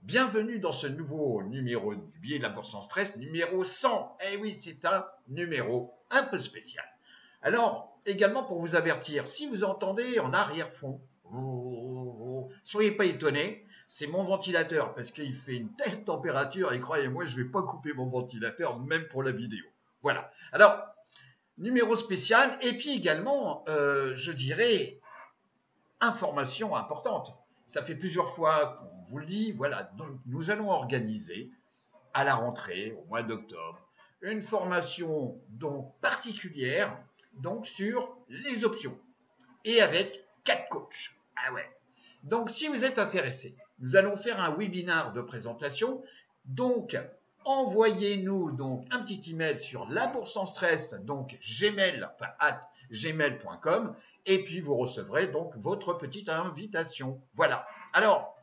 Bienvenue dans ce nouveau numéro du billet de la bourse sans stress, numéro 100. Eh oui, c'est un numéro un peu spécial. Alors, également pour vous avertir, si vous entendez en arrière-fond, soyez pas étonnés, c'est mon ventilateur parce qu'il fait une telle température et croyez-moi, je vais pas couper mon ventilateur même pour la vidéo. Voilà. Alors, numéro spécial et puis également, je dirais, information importante. Ça fait plusieurs fois qu'on vous le dit, voilà, donc nous allons organiser à la rentrée, au mois d'octobre, une formation donc particulière donc sur les options et avec 4 coachs. Ah ouais. Donc si vous êtes intéressé, nous allons faire un webinaire de présentation. Donc envoyez-nous donc un petit email sur la bourse sans stress, donc gmail, enfin @gmail.com, et puis vous recevrez donc votre petite invitation. Voilà. Alors,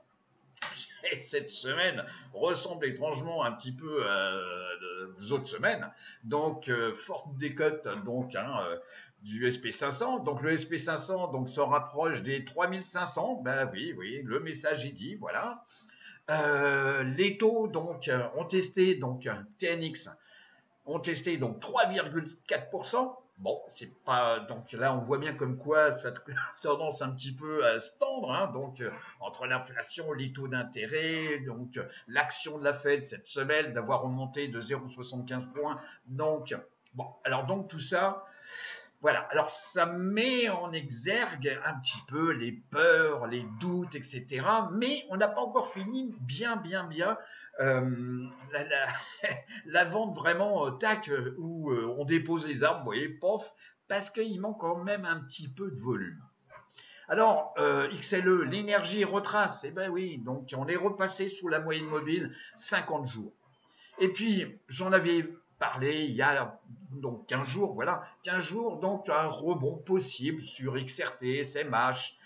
cette semaine ressemble étrangement un petit peu aux autres semaines. Donc, forte décote donc, du SP500. Donc, le SP500 donc, se rapproche des 3500. Ben oui, le message est dit, voilà. Les taux donc, ont testé, donc TNX, ont testé donc 3,4%. Bon, c'est pas, donc là on voit bien comme quoi ça a tendance un petit peu à se tendre, hein, donc entre l'inflation, les taux d'intérêt, donc l'action de la Fed cette semaine d'avoir remonté de 0,75 points. Donc bon, alors donc tout ça, voilà. Alors ça met en exergue un petit peu les peurs, les doutes, etc. Mais on n'a pas encore fini bien la, la, la vente vraiment tac où on dépose les armes, vous voyez, pof, parce qu'il manque quand même un petit peu de volume. Alors, XLE, l'énergie retrace, eh ben oui, donc on est repassé sous la moyenne mobile 50 jours. Et puis, j'en avais parlé il y a donc 15 jours, voilà, 15 jours, donc un rebond possible sur XRT, SMH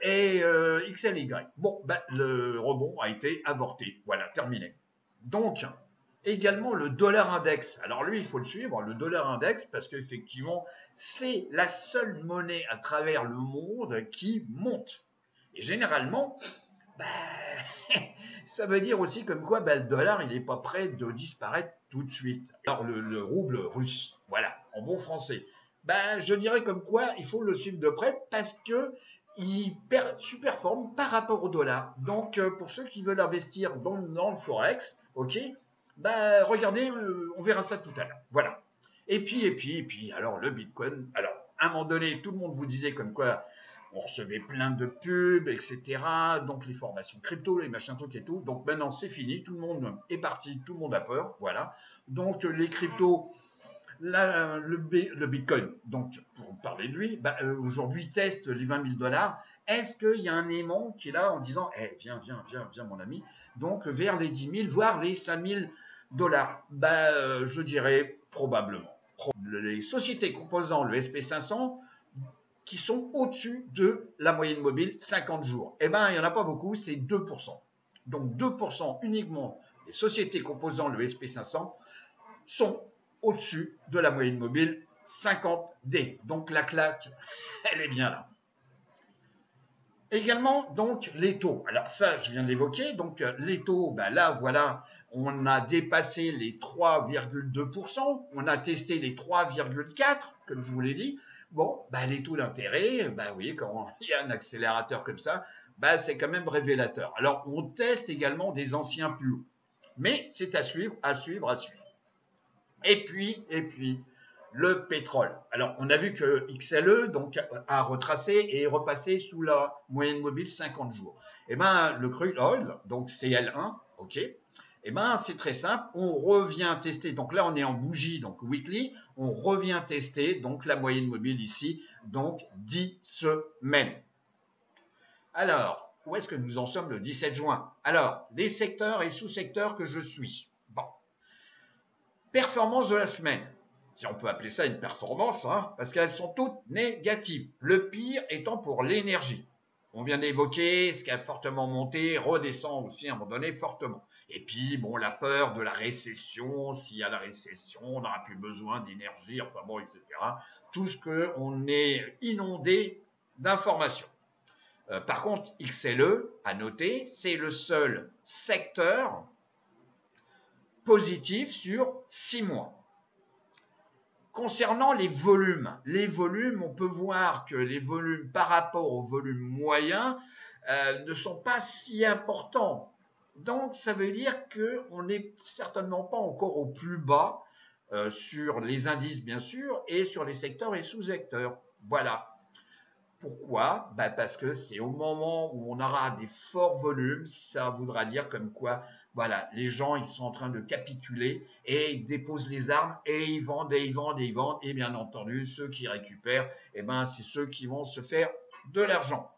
et XLY. Bon, ben, le rebond a été avorté, voilà, terminé. Donc, également le dollar index. Alors lui, il faut le suivre, le dollar index, parce qu'effectivement, c'est la seule monnaie à travers le monde qui monte. Et généralement, ben, ça veut dire aussi comme quoi le dollar, il n'est pas prêt de disparaître tout de suite. Alors le rouble russe, voilà, en bon français. Je dirais comme quoi il faut le suivre de près parce que il superforme par rapport au dollar. Donc pour ceux qui veulent investir dans le forex, ok, regardez, on verra ça tout à l'heure. Voilà. Et puis, alors le Bitcoin. Alors à un moment donné, tout le monde vous disait comme quoi on recevait plein de pubs, etc. Donc les formations crypto, les machins trucs et tout. Donc maintenant c'est fini, tout le monde est parti, tout le monde a peur, voilà. Donc les cryptos, le Bitcoin, donc pour parler de lui, aujourd'hui teste les 20 000 $. Est-ce qu'il y a un aimant qui est là en disant, viens mon ami, donc vers les 10 000, voire les 5 000 $? Je dirais probablement. Les sociétés composant le SP500 qui sont au-dessus de la moyenne mobile 50 jours. Eh bien, il n'y en a pas beaucoup, c'est 2%. Donc 2% uniquement des sociétés composant le SP500 sont au-dessus de la moyenne mobile 50D. Donc la claque, elle est bien là. Également, donc, les taux. Alors ça, je viens de l'évoquer. Donc les taux, là, voilà, on a dépassé les 3,2%. On a testé les 3,4%, comme je vous l'ai dit. Bon, les taux d'intérêt, oui, quand il y a un accélérateur comme ça, c'est quand même révélateur. Alors, on teste également des anciens plus hauts. Mais c'est à suivre. Et puis, le pétrole. Alors, on a vu que XLE donc, a retracé et est repassé sous la moyenne mobile 50 jours. Eh bien, le crude oil, donc CL1, ok, eh bien, c'est très simple, on revient tester, donc là on est en bougie, donc weekly, on revient tester donc la moyenne mobile ici, donc 10 semaines. Alors, où est-ce que nous en sommes le 17 juin? Alors, les secteurs et sous-secteurs que je suis. Bon. Performance de la semaine. Si on peut appeler ça une performance, parce qu'elles sont toutes négatives. Le pire étant pour l'énergie. On vient d'évoquer ce qui a fortement monté, redescend aussi à un moment donné fortement. Et puis, bon, la peur de la récession, s'il y a la récession, on n'aura plus besoin d'énergie, enfin bon, etc. Tout ce qu'on est inondé d'informations. Par contre, XLE, à noter, c'est le seul secteur positif sur 6 mois. Concernant les volumes, on peut voir que les volumes par rapport aux volumes moyens ne sont pas si importants. Donc, ça veut dire qu'on n'est certainement pas encore au plus bas sur les indices, bien sûr, et sur les secteurs et sous-secteurs. Voilà. Pourquoi? Parce que c'est au moment où on aura des forts volumes, ça voudra dire comme quoi, voilà, les gens ils sont en train de capituler et ils déposent les armes et ils vendent et ils vendent et ils vendent. Et bien entendu, ceux qui récupèrent, c'est ceux qui vont se faire de l'argent.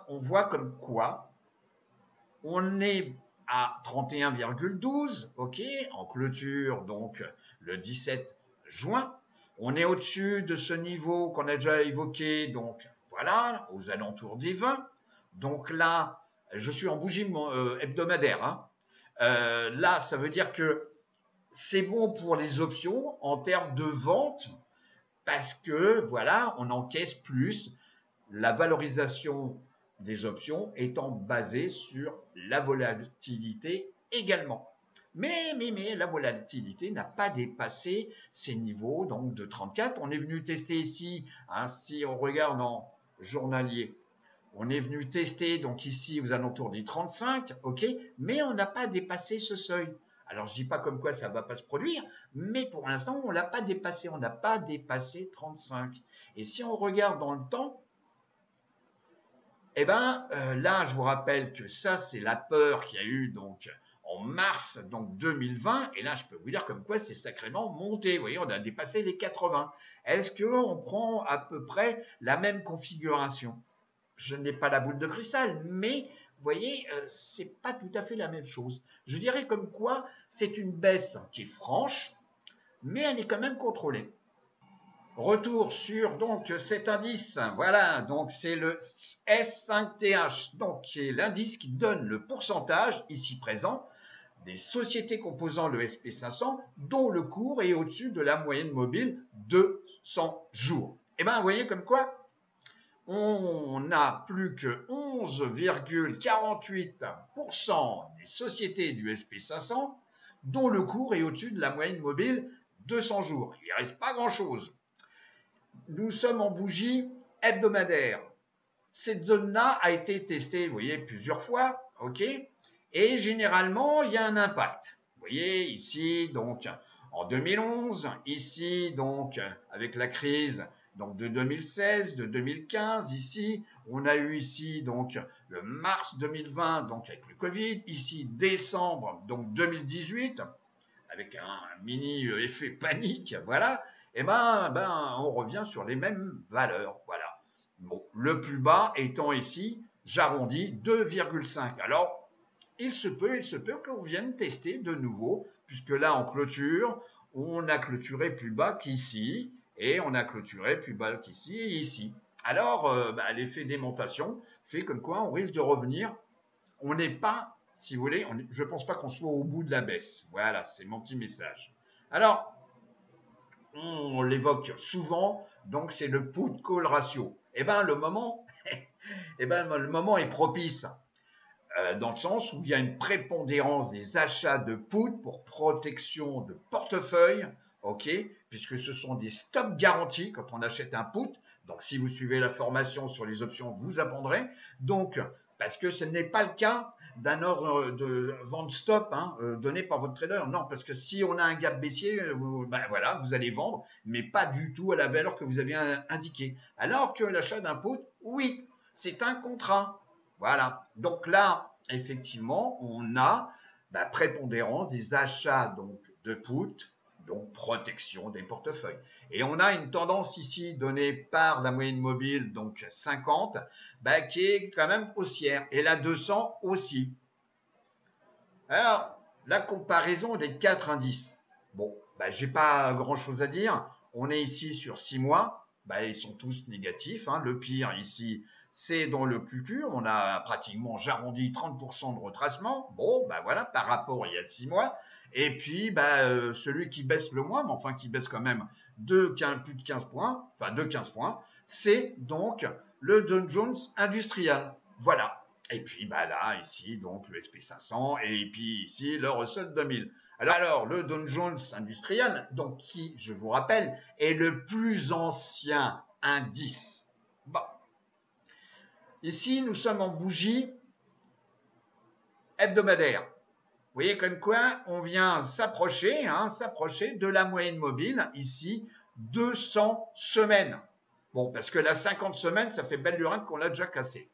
On voit comme quoi on est à 31,12, ok, en clôture donc le 17 juin. On est au-dessus de ce niveau qu'on a déjà évoqué, donc voilà, aux alentours des 20. Donc là, je suis en bougie hebdomadaire. Hein. Là, ça veut dire que c'est bon pour les options en termes de vente parce que voilà, on encaisse plus. La valorisation des options étant basée sur la volatilité également. Mais la volatilité n'a pas dépassé ces niveaux donc de 34. On est venu tester ici, hein, si on regarde en journalier, on est venu tester donc ici aux alentours des 35, ok, mais on n'a pas dépassé ce seuil. Alors je dis pas comme quoi ça va pas se produire, mais pour l'instant on l'a pas dépassé, on n'a pas dépassé 35. Et si on regarde dans le temps, là je vous rappelle que ça c'est la peur qu'il y a eu donc en mars donc 2020, et là je peux vous dire comme quoi c'est sacrément monté. Vous voyez, on a dépassé les 80. Est-ce qu'on prend à peu près la même configuration? Je n'ai pas la boule de cristal, mais vous voyez, c'est pas tout à fait la même chose. Je dirais comme quoi c'est une baisse qui est franche, mais elle est quand même contrôlée. Retour sur donc cet indice, voilà, donc c'est le S5TH, donc qui est l'indice qui donne le pourcentage ici présent des sociétés composant le SP500 dont le cours est au-dessus de la moyenne mobile de 100 jours. Et vous voyez comme quoi on n'a plus que 11,48% des sociétés du SP500 dont le cours est au-dessus de la moyenne mobile de 100 jours. Il ne reste pas grand-chose. Nous sommes en bougie hebdomadaire. Cette zone-là a été testée, vous voyez, plusieurs fois, ok, et généralement, il y a un impact. Vous voyez, ici, donc, en 2011, ici, donc, avec la crise donc de 2016, de 2015, ici, on a eu ici, donc, le mars 2020, donc, avec le Covid, ici, décembre, donc, 2018, avec un mini effet panique, voilà, on revient sur les mêmes valeurs, voilà. Bon, le plus bas étant ici, j'arrondis 2,5. Alors, il se peut qu'on vienne tester de nouveau, puisque là, en clôture, on a clôturé plus bas qu'ici, et on a clôturé plus bas qu'ici et ici. Alors, l'effet d'aimantation fait comme quoi on risque de revenir. On n'est pas, si vous voulez, je ne pense pas qu'on soit au bout de la baisse. Voilà, c'est mon petit message. Alors, on l'évoque souvent, donc c'est le put-call ratio. Le moment, le moment est propice, dans le sens où il y a une prépondérance des achats de put pour protection de portefeuille, ok, puisque ce sont des stops garantis quand on achète un put. Donc, si vous suivez la formation sur les options, vous apprendrez. Donc, parce que ce n'est pas le cas d'un ordre de vente stop donné par votre trader. Non, parce que si on a un gap baissier, voilà, vous allez vendre, mais pas du tout à la valeur que vous avez indiquée. Alors que l'achat d'un put, oui, c'est un contrat. Voilà. Donc là, effectivement, on a prépondérance des achats donc de put, donc protection des portefeuilles. Et on a une tendance ici donnée par la moyenne mobile, donc 50, qui est quand même haussière. Et la 200 aussi. Alors, la comparaison des 4 indices. Bon, j'ai pas grand-chose à dire. On est ici sur 6 mois. Ils sont tous négatifs. Hein. Le pire ici, c'est dans le QQ. On a pratiquement, j'arrondis, 30% de retracement. Bon, voilà, par rapport il y a 6 mois. Et puis, celui qui baisse le moins, mais enfin qui baisse quand même plus de 15 points, c'est donc le Dow Jones industriel. Voilà. Et puis bah là, ici, donc le SP500 et puis ici le Russell 2000. Alors le Dow Jones industriel, donc qui, je vous rappelle, est le plus ancien indice. Bon. Ici, nous sommes en bougie hebdomadaire. Vous voyez comme quoi on vient s'approcher de la moyenne mobile, ici, 200 semaines. Bon, parce que la 50 semaines, ça fait belle lurette qu'on l'a déjà cassé.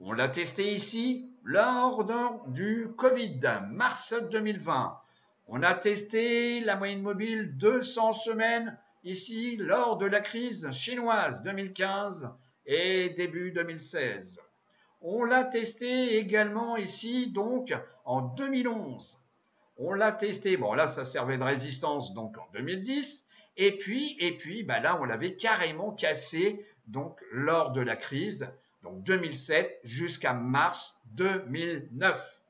On l'a testé ici lors du Covid, mars 2020. On a testé la moyenne mobile 200 semaines ici lors de la crise chinoise 2015 et début 2016. On l'a testé également ici donc en 2011. On l'a testé, bon là ça servait de résistance donc en 2010 et puis bah là on l'avait carrément cassé donc lors de la crise donc 2007 jusqu'à mars 2009.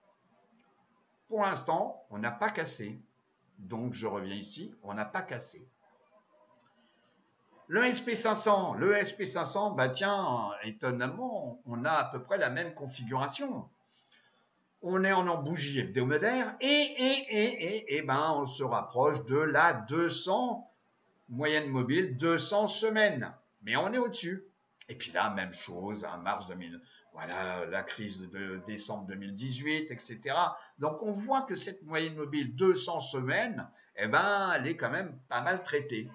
Pour l'instant, on n'a pas cassé. Donc je reviens ici, on n'a pas cassé. Le SP500, bah tiens, étonnamment, on a à peu près la même configuration. On est en bougie hebdomadaire et ben on se rapproche de la 200 moyenne mobile, 200 semaines. Mais on est au-dessus. Et puis là, même chose, mars 2000, voilà, la crise de décembre 2018, etc. Donc on voit que cette moyenne mobile 200 semaines, eh ben, elle est quand même pas mal traitée.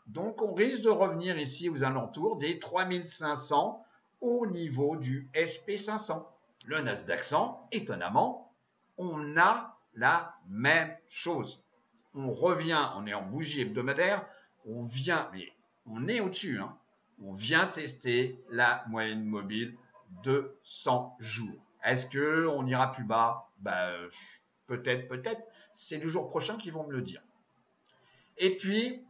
Donc on risque de revenir ici aux alentours des 3500 au niveau du SP500. Le Nasdaq 100, étonnamment, on a la même chose. On revient, on est en bougie hebdomadaire, on vient, mais on est au-dessus, hein. On vient tester la moyenne mobile de 100 jours. Est-ce qu'on ira plus bas? Peut-être, peut-être. C'est le jour prochain qu'ils vont me le dire. Et puis,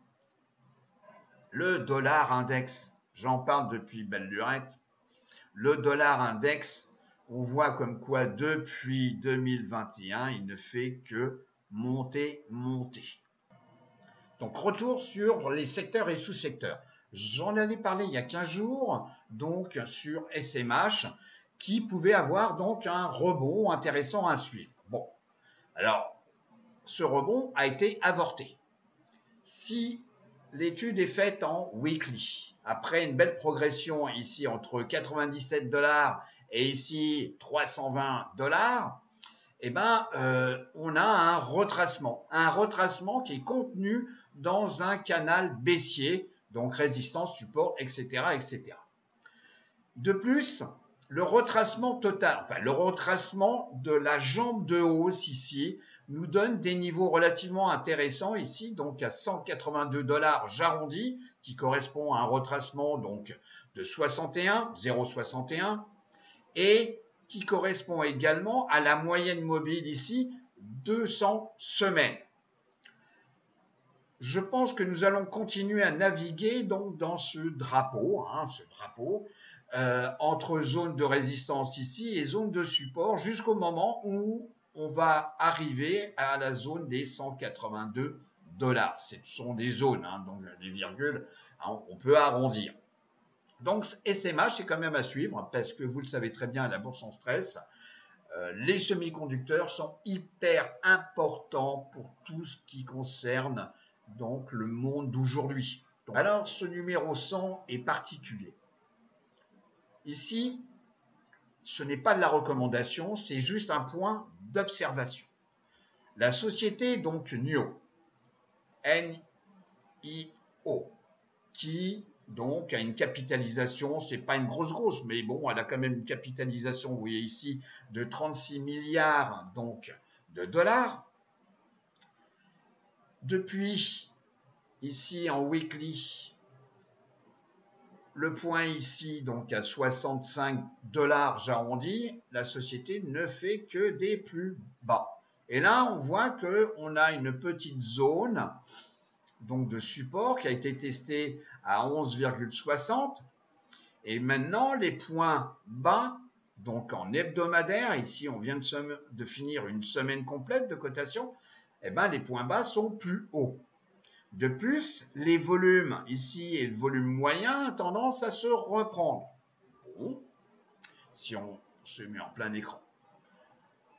le dollar index. J'en parle depuis belle lurette. Le dollar index, on voit comme quoi depuis 2021, il ne fait que monter, monter. Donc, retour sur les secteurs et sous-secteurs. J'en avais parlé il y a 15 jours, donc sur SMH, qui pouvait avoir donc un rebond intéressant à suivre. Bon, alors, ce rebond a été avorté. Si l'étude est faite en weekly, après une belle progression ici entre 97 $ et ici 320 $, eh ben, on a un retracement qui est contenu dans un canal baissier, donc résistance, support, etc., etc. De plus, le retracement total, enfin le retracement de la jambe de hausse ici, nous donne des niveaux relativement intéressants ici, donc à 182 $, j'arrondis, qui correspond à un retracement donc de 0,61, et qui correspond également à la moyenne mobile ici, 200 semaines. Je pense que nous allons continuer à naviguer donc dans ce drapeau, entre zone de résistance ici et zone de support jusqu'au moment où on va arriver à la zone des 182 $. Ce sont des zones, donc les virgules, on peut arrondir. Donc SMH c'est quand même à suivre parce que vous le savez très bien, la bourse en stress, les semi-conducteurs sont hyper importants pour tout ce qui concerne donc le monde d'aujourd'hui. Alors ce numéro 100 est particulier. Ici, ce n'est pas de la recommandation, c'est juste un point d'observation. La société donc NIO, N-I-O, qui donc a une capitalisation, c'est pas une grosse, mais bon, elle a quand même une capitalisation, vous voyez ici, de 36 milliards donc de dollars. Depuis ici en weekly, le point ici donc à 65 $, j'arrondis, la société ne fait que des plus bas. Et là, on voit qu'on a une petite zone donc de support qui a été testé à 11,60 et maintenant les points bas donc en hebdomadaire, ici on vient de finir une semaine complète de cotation, et ben les points bas sont plus hauts. De plus, les volumes ici et le volume moyen ont tendance à se reprendre. Bon, si on se met en plein écran.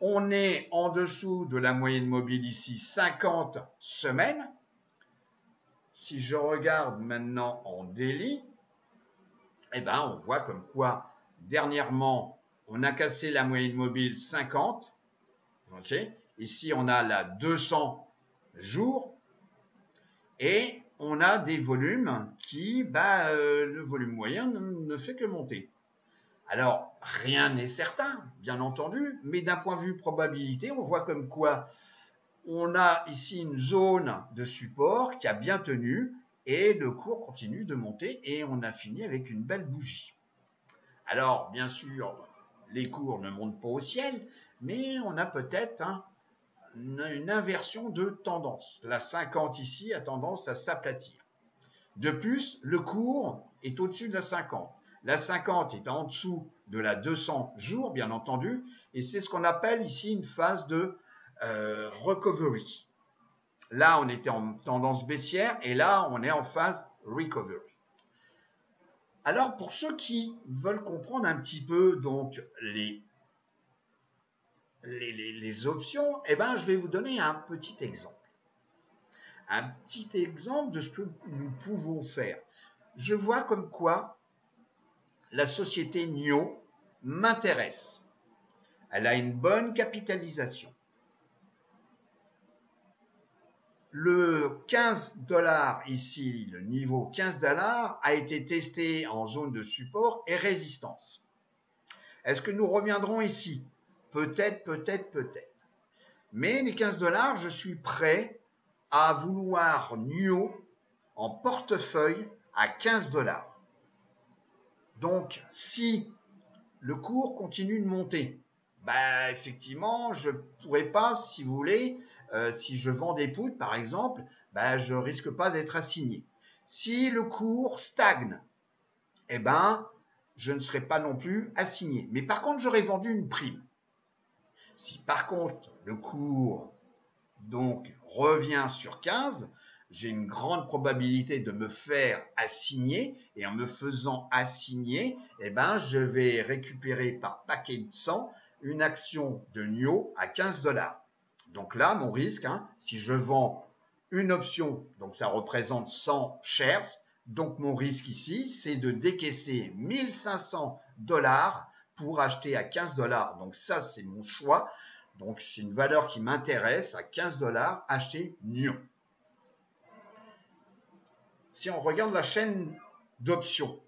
On est en dessous de la moyenne mobile ici, 50 semaines. Si je regarde maintenant en daily, eh ben, on voit comme quoi, dernièrement, on a cassé la moyenne mobile 50. Okay. Ici, on a la 200 jours. Et on a des volumes qui, le volume moyen ne fait que monter. Alors, rien n'est certain, bien entendu, mais d'un point de vue probabilité, on voit comme quoi on a ici une zone de support qui a bien tenu et le cours continue de monter et on a fini avec une belle bougie. Alors, bien sûr, les cours ne montent pas au ciel, mais on a peut-être une inversion de tendance. La 50 ici a tendance à s'aplatir. De plus, le cours est au-dessus de la 50. La 50 est en dessous de la 200 jours, bien entendu, et c'est ce qu'on appelle ici une phase de recovery. Là, on était en tendance baissière et là, on est en phase recovery. Alors, pour ceux qui veulent comprendre un petit peu donc les options, eh ben, je vais vous donner un petit exemple. Un petit exemple de ce que nous pouvons faire. Je vois comme quoi la société NIO m'intéresse. Elle a une bonne capitalisation. Le 15 $ ici, le niveau 15 $ a été testé en zone de support et résistance. Est-ce que nous reviendrons ici? Peut-être, peut-être, peut-être. Mais les 15 $, je suis prêt à vouloir NIO en portefeuille à 15 $. Donc, si le cours continue de monter, effectivement, je ne pourrais pas, si vous voulez, si je vends des puts, par exemple, je risque pas d'être assigné. Si le cours stagne, eh ben, je ne serai pas non plus assigné. Mais par contre, j'aurais vendu une prime. Si par contre, le cours donc revient sur 15, j'ai une grande probabilité de me faire assigner et en me faisant assigner, eh ben, je vais récupérer par paquet de 100 une action de NIO à 15 $. Donc là, mon risque, si je vends une option, donc ça représente 100 shares, donc mon risque ici, c'est de décaisser 1500 $ pour acheter à 15 $. Donc ça, c'est mon choix. Donc c'est une valeur qui m'intéresse à 15 $, acheter NIO. Si on regarde la chaîne d'options,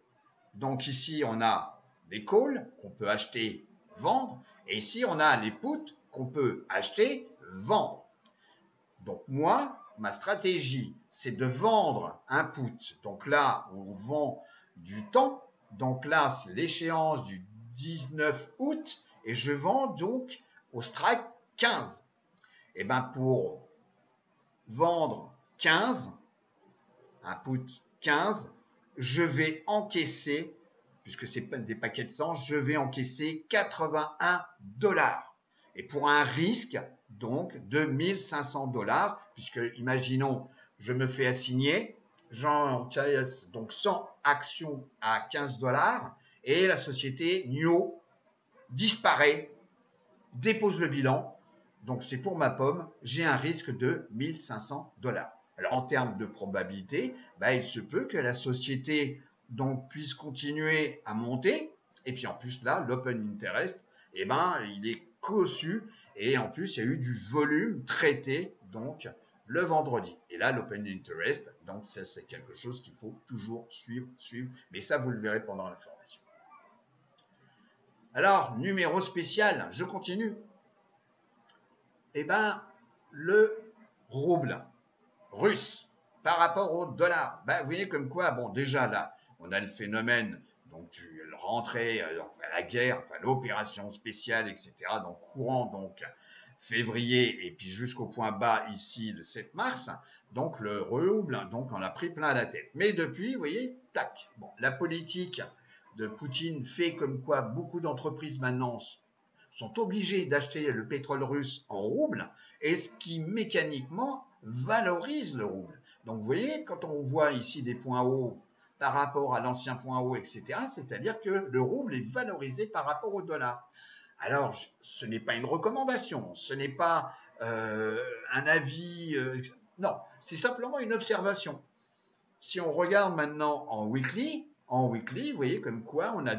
donc ici on a les calls qu'on peut acheter, vendre, et ici on a les puts qu'on peut acheter, vendre. Donc moi, ma stratégie, c'est de vendre un put. Donc là, on vend du temps. Donc là, c'est l'échéance du 19 août et je vends donc au strike 15. Et bien pour vendre 15, un put 15, je vais encaisser, puisque c'est des paquets de 100, je vais encaisser 81 $. Et pour un risque, donc, de 1500 $, puisque, imaginons, je me fais assigner, j'encaisse donc 100 actions à 15 $, et la société NIO disparaît, dépose le bilan, donc c'est pour ma pomme, j'ai un risque de 1500 $. Alors, en termes de probabilité, il se peut que la société donc puisse continuer à monter. Et puis en plus là, l'open interest, il est cossu et en plus il y a eu du volume traité donc le vendredi. Et là, l'open interest, donc ça c'est quelque chose qu'il faut toujours suivre. Mais ça vous le verrez pendant la formation. Alors, numéro spécial, je continue. Le rouble russe par rapport au dollar. Vous voyez comme quoi, bon, déjà là, on a le phénomène, donc rentrée, la guerre, l'opération spéciale, etc. Donc courant, donc février, et puis jusqu'au point bas ici, le 7 mars. Donc le rouble, donc on a pris plein la tête. Mais depuis, vous voyez, tac. Bon, la politique de Poutine fait comme quoi beaucoup d'entreprises maintenant sont obligées d'acheter le pétrole russe en rouble, et ce qui mécaniquement valorise le rouble. Donc vous voyez, quand on voit ici des points hauts par rapport à l'ancien point haut, etc. C'est-à-dire que le rouble est valorisé par rapport au dollar. Alors, ce n'est pas une recommandation, ce n'est pas un avis, non, c'est simplement une observation. Si on regarde maintenant en weekly, vous voyez comme quoi on a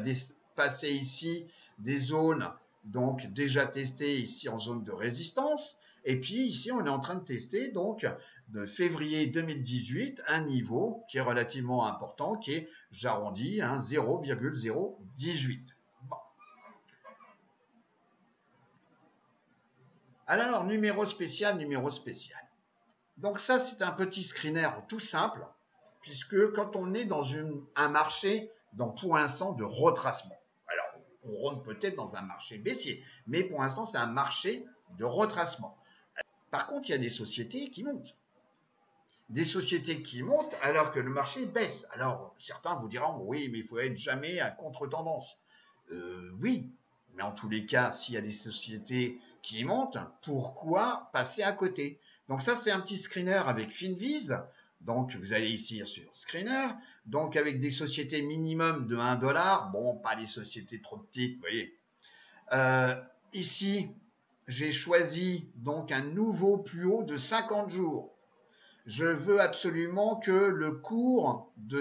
passé ici des zones donc déjà testées ici en zone de résistance, et puis ici on est en train de tester donc de février 2018 un niveau qui est relativement important, qui est, j'arrondis, 0,018. Bon. Alors, numéro spécial. Donc ça, c'est un petit screener tout simple, puisque quand on est dans un marché, pour l'instant, de retracement, alors on rentre peut-être dans un marché baissier, mais pour l'instant, c'est un marché de retracement. Par contre, il y a des sociétés qui montent. Des sociétés qui montent alors que le marché baisse. Alors, certains vous diront, oui, mais il faut être jamais à contre-tendance. Oui, mais en tous les cas, s'il y a des sociétés qui montent, pourquoi passer à côté? Donc ça, c'est un petit screener avec Finviz. Donc, vous allez ici sur Screener. Donc, avec des sociétés minimum de 1 $. Bon, pas les sociétés trop petites, vous voyez. Ici, j'ai choisi donc un nouveau plus haut de 50 jours. Je veux absolument que le cours de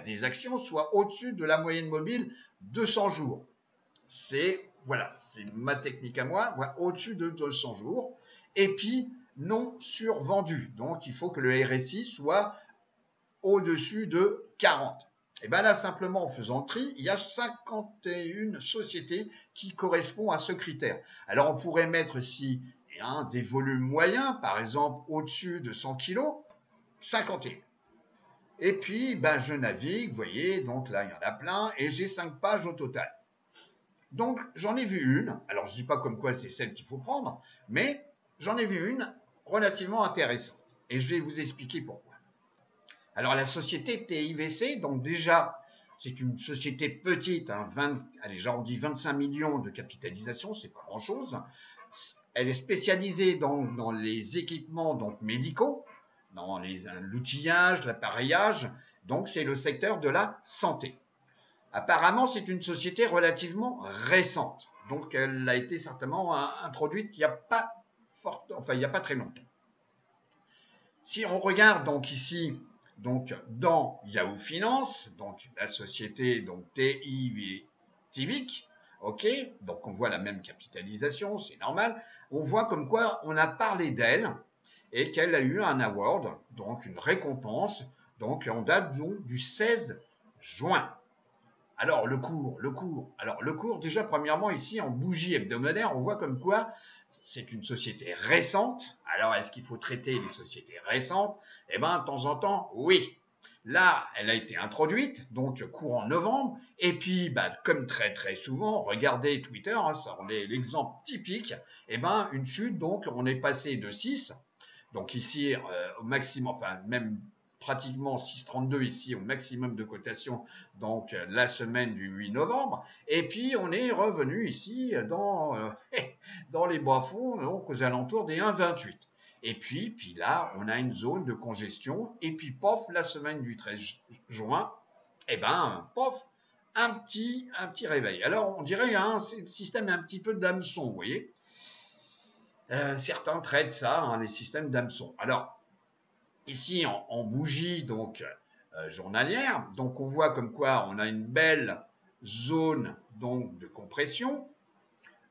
des actions soit au-dessus de la moyenne mobile 200 jours. C'est ma technique à moi, au-dessus de 200 jours. Et puis, non survendu. Donc, il faut que le RSI soit au-dessus de 40. Et bien là, simplement en faisant le tri, il y a 51 sociétés qui correspondent à ce critère. Alors, on pourrait mettre ici des volumes moyens, par exemple au-dessus de 100 kg, 51. Et puis, je navigue, vous voyez, donc là, il y en a plein, et j'ai 5 pages au total. Donc, j'en ai vu une, alors je ne dis pas comme quoi c'est celle qu'il faut prendre, mais j'en ai vu une relativement intéressante, et je vais vous expliquer pourquoi. Alors, la société TIVC, donc déjà, c'est une société petite, j'arrondis 25 millions de capitalisation, c'est pas grand-chose. Elle est spécialisée dans les équipements médicaux, dans l'outillage, l'appareillage, donc c'est le secteur de la santé. Apparemment, c'est une société relativement récente, donc elle a été certainement introduite il n'y a pas très longtemps. Si on regarde donc ici, dans Yahoo Finance, donc la société TIVIC, ok, donc on voit la même capitalisation, c'est normal. On voit comme quoi on a parlé d'elle et qu'elle a eu un award, donc une récompense, donc en date du 16 juin. Alors le cours, déjà premièrement ici en bougie hebdomadaire, on voit comme quoi c'est une société récente. Alors est-ce qu'il faut traiter les sociétés récentes? Eh bien, de temps en temps, oui. Là, elle a été introduite, donc courant novembre, et puis, comme très très souvent, regardez Twitter, ça en est l'exemple typique, une chute, donc on est passé de 6, donc ici au maximum, même pratiquement 6,32 ici au maximum de cotation, donc la semaine du 8 novembre, et puis on est revenu ici dans les bas-fonds, donc aux alentours des 1,28. Et puis là, on a une zone de congestion, et puis pof, la semaine du 13 juin, pof, un petit réveil. Alors on dirait c'est le système un petit peu d'hameçon, vous voyez. Certains traitent ça, les systèmes d'hameçon. Alors, ici en bougie journalière, donc on voit comme quoi on a une belle zone de compression.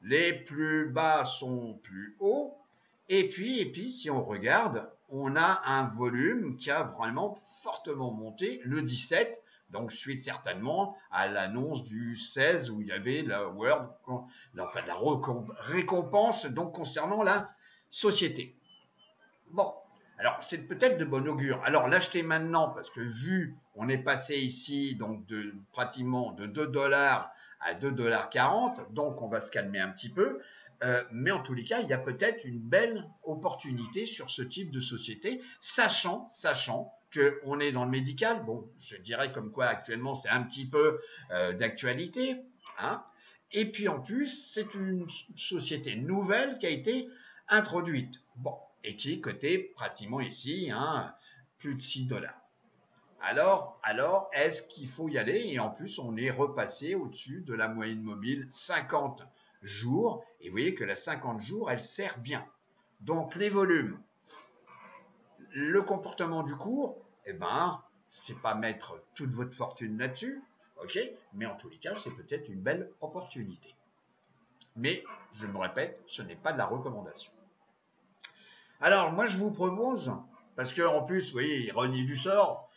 Les plus bas sont plus hauts. Et puis, si on regarde, on a un volume qui a vraiment fortement monté le 17, donc suite certainement à l'annonce du 16 où il y avait la récompense concernant la société. Bon, alors c'est peut-être de bon augure. Alors l'acheter maintenant, parce que vu on est passé ici pratiquement de 2 $ à 2,40 $, donc on va se calmer un petit peu. Mais en tous les cas, il y a peut-être une belle opportunité sur ce type de société, sachant qu'on est dans le médical. Bon, je dirais comme quoi actuellement c'est un petit peu d'actualité. Et puis en plus, c'est une société nouvelle qui a été introduite. Bon, et qui est cotée pratiquement ici, plus de 6 $. Alors, est-ce qu'il faut y aller? Et en plus, on est repassé au-dessus de la moyenne mobile 50 jours. Et vous voyez que la 50 jours, elle sert bien. Donc, les volumes, le comportement du cours, eh ben, c'est pas mettre toute votre fortune là-dessus, ok? Mais en tous les cas, c'est peut-être une belle opportunité. Mais, je me répète, ce n'est pas de la recommandation. Alors, moi, je vous propose, parce qu'en plus, vous voyez, ironie du sort,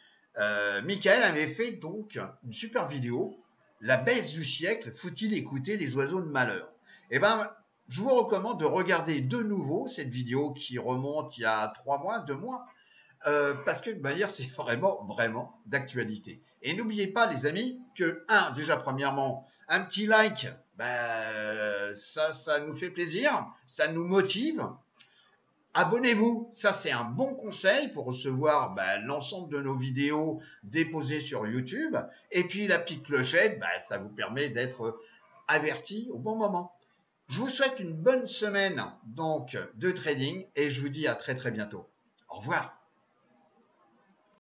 Michael avait fait donc une super vidéo, la baisse du siècle, faut-il écouter les oiseaux de malheur? Eh ben, je vous recommande de regarder de nouveau cette vidéo qui remonte il y a 3 mois, 2 mois, parce que de manière, c'est vraiment d'actualité. Et n'oubliez pas, les amis, que, déjà, premièrement, un petit like, ça nous fait plaisir, ça nous motive. Abonnez-vous, ça c'est un bon conseil pour recevoir l'ensemble de nos vidéos déposées sur YouTube. Et puis la petite clochette, ça vous permet d'être averti au bon moment. Je vous souhaite une bonne semaine donc de trading et je vous dis à très bientôt. Au revoir.